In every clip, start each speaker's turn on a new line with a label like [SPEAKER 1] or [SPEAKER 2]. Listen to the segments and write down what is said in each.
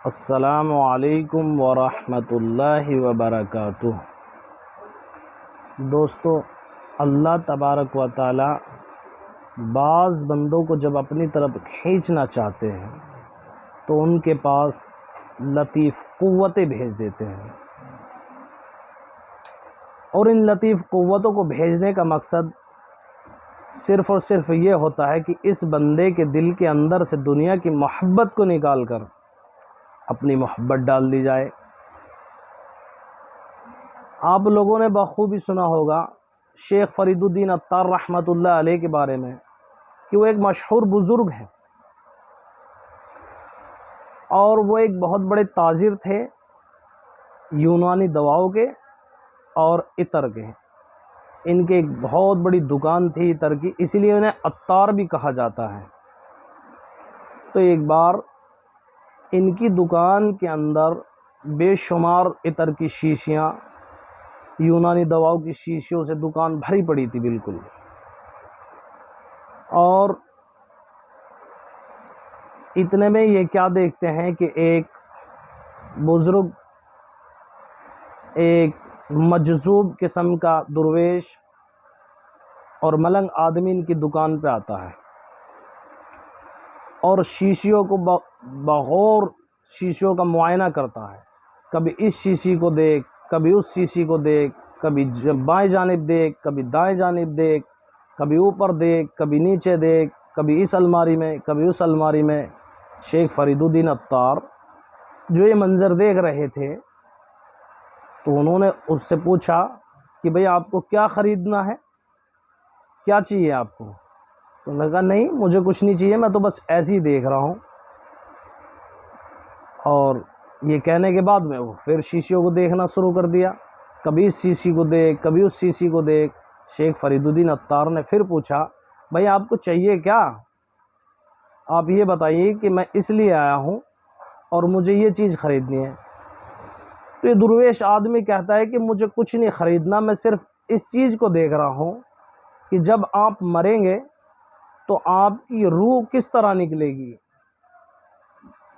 [SPEAKER 1] السلام علیکم ورحمۃ اللہ وبرکاتہ۔ دوستو، اللہ تبارک و تعالی بعض بندوں کو جب اپنی طرف کھینچنا چاہتے ہیں تو ان کے پاس لطیف قوتیں بھیج دیتے ہیں، اور ان لطیف قوتوں کو بھیجنے کا مقصد صرف اور صرف یہ ہوتا ہے کہ اس بندے کے دل کے اندر سے دنیا کی محبت کو نکال کر اپنی محبت ڈال دی جائے۔ آپ لوگوں نے بخوبی سنا ہوگا شیخ فرید الدین عطار رحمۃ اللہ علیہ کے بارے میں کہ وہ ایک مشہور بزرگ ہیں، اور وہ ایک بہت بڑے تاجر تھے یونانی دواؤں کے اور عطر کے۔ ان کے ایک بہت بڑی دکان تھی عطر کی، اسی لیے انہیں عطار بھی کہا جاتا ہے۔ تو ایک بار ان کی دکان کے اندر بے شمار عطر کی شیشیاں، یونانی دواؤں کی شیشیوں سے دکان بھری پڑی تھی بالکل، اور اتنے میں یہ کیا دیکھتے ہیں کہ ایک بزرگ، ایک مجذوب قسم کا درویش اور ملنگ آدمی ان کی دکان پہ آتا ہے، اور شیشیوں کو بغور شیشیوں کا معائنہ کرتا ہے۔ کبھی اس شیشی کو دیکھ، کبھی اس شیشی کو دیکھ، کبھی بائیں جانب دیکھ، کبھی دائیں جانب دیکھ، کبھی اوپر دیکھ، کبھی نیچے دیکھ، کبھی اس الماری میں، کبھی اس الماری میں۔ شیخ فرید الدین عطار جو یہ منظر دیکھ رہے تھے تو انہوں نے اس سے پوچھا کہ بھئی آپ کو کیا خریدنا ہے، کیا چاہیے آپ کو؟ تو انہوں نے کہا نہیں، مجھے کچھ نہیں چاہیے، میں تو بس ایسے ہی دیکھ رہا ہوں۔ اور یہ کہنے کے بعد میں وہ پھر شیشیوں کو دیکھنا شروع کر دیا، کبھی اس شیشی کو دیکھ، کبھی اس شیشی کو دیکھ۔ شیخ فرید الدین عطار نے پھر پوچھا بھئی آپ کو چاہیے کیا؟ آپ یہ بتائیے کہ میں اس لیے آیا ہوں اور مجھے یہ چیز خریدنی ہے۔ تو یہ درویش آدمی کہتا ہے کہ مجھے کچھ نہیں خریدنا، میں صرف اس چیز کو دیکھ رہا ہوں کہ جب آپ مریں گے تو آپ کی روح کس طرح نکلے گی،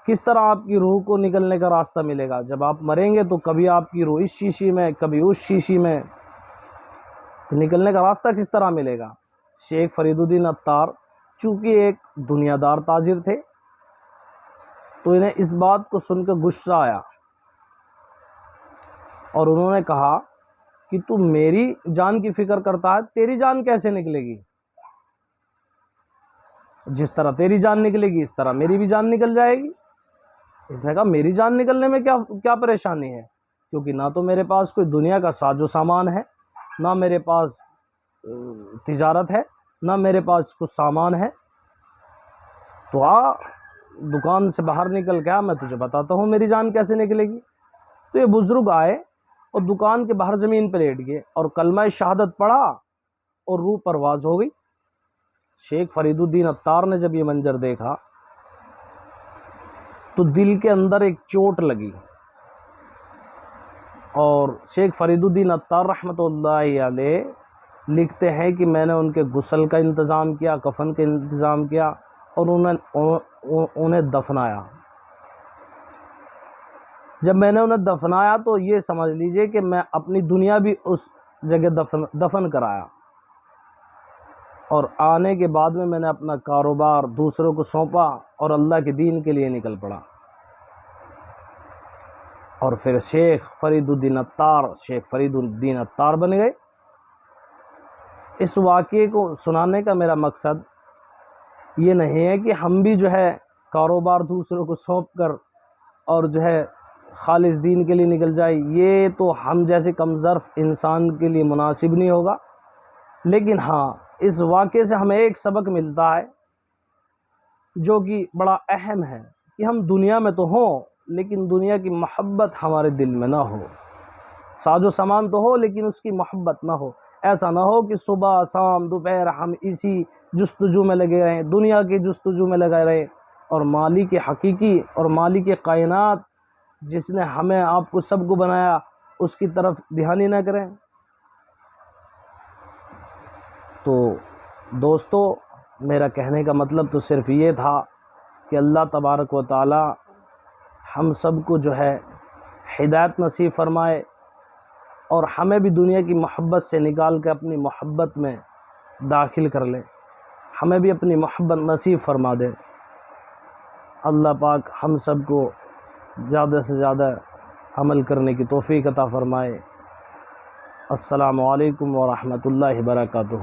[SPEAKER 1] کس طرح آپ کی روح کو نکلنے کا راستہ ملے گا۔ جب آپ مریں گے تو کبھی آپ کی روح اس شیشی میں، کبھی اس شیشی میں، تو نکلنے کا راستہ کس طرح ملے گا؟ شیخ فرید الدین عطار چونکہ ایک دنیا دار تاجر تھے تو انہیں اس بات کو سن کے غصہ آیا، اور انہوں نے کہا کہ تو میری جان کی فکر کرتا ہے، تیری جان کیسے نکلے گی؟ جس طرح تیری جان نکلے گی اس طرح میری بھی جان نکل جائے گی۔ اس نے کہا میری جان نکلنے میں کیا پریشانی ہے، کیونکہ نہ تو میرے پاس کوئی دنیا کا ساز و سامان ہے، نہ میرے پاس تجارت ہے، نہ میرے پاس کچھ سامان ہے۔ تو دکان سے باہر نکل کے میں تجھے بتاتا ہوں میری جان کیسے نکلے گی۔ تو یہ بزرگ آئے اور دکان کے باہر زمین پہ لیٹ گئے اور کلمہ شہادت پڑھا اور روح پرواز ہو گئی۔ شیخ فرید الدین عطار نے جب یہ منظر دیکھا تو دل کے اندر ایک چوٹ لگی، اور شیخ فرید الدین عطار رحمۃ اللہ علیہ لکھتے ہیں کہ میں نے ان کے غسل کا انتظام کیا، کفن کا انتظام کیا، اور انہیں دفنایا۔ جب میں نے انہیں دفنایا تو یہ سمجھ لیجئے کہ میں اپنی دنیا بھی اس جگہ دفن کرایا، اور آنے کے بعد میں نے اپنا کاروبار دوسروں کو سونپا اور اللہ کے دین کے لیے نکل پڑا۔ اور پھر شیخ فرید الدین عطار بن گئے۔ اس واقعے کو سنانے کا میرا مقصد یہ نہیں ہے کہ ہم بھی جو ہے کاروبار دوسروں کو سونپ کر اور جو ہے خالص دین کے لیے نکل جائے، یہ تو ہم جیسے کم ظرف انسان کے لیے مناسب نہیں ہوگا۔ لیکن ہاں، اس واقعے سے ہمیں ایک سبق ملتا ہے جو کہ بڑا اہم ہے، کہ ہم دنیا میں تو ہوں لیکن دنیا کی محبت ہمارے دل میں نہ ہو۔ ساز و سامان تو ہو لیکن اس کی محبت نہ ہو۔ ایسا نہ ہو کہ صبح شام دوپہر ہم اسی جستجو میں لگے رہیں، دنیا کی جستجو میں لگے رہیں، اور مالک حقیقی اور مالک کائنات جس نے ہمیں آپ کو سب کو بنایا اس کی طرف دھیان ہی نہ کریں۔ تو دوستو، میرا کہنے کا مطلب تو صرف یہ تھا کہ اللہ تبارک و تعالی ہم سب کو جو ہے ہدایت نصیب فرمائے، اور ہمیں بھی دنیا کی محبت سے نکال کے اپنی محبت میں داخل کر لے، ہمیں بھی اپنی محبت نصیب فرما دے۔ اللہ پاک ہم سب کو زیادہ سے زیادہ عمل کرنے کی توفیق عطا فرمائے۔ السلام علیکم ورحمۃ اللہ وبرکاتہ۔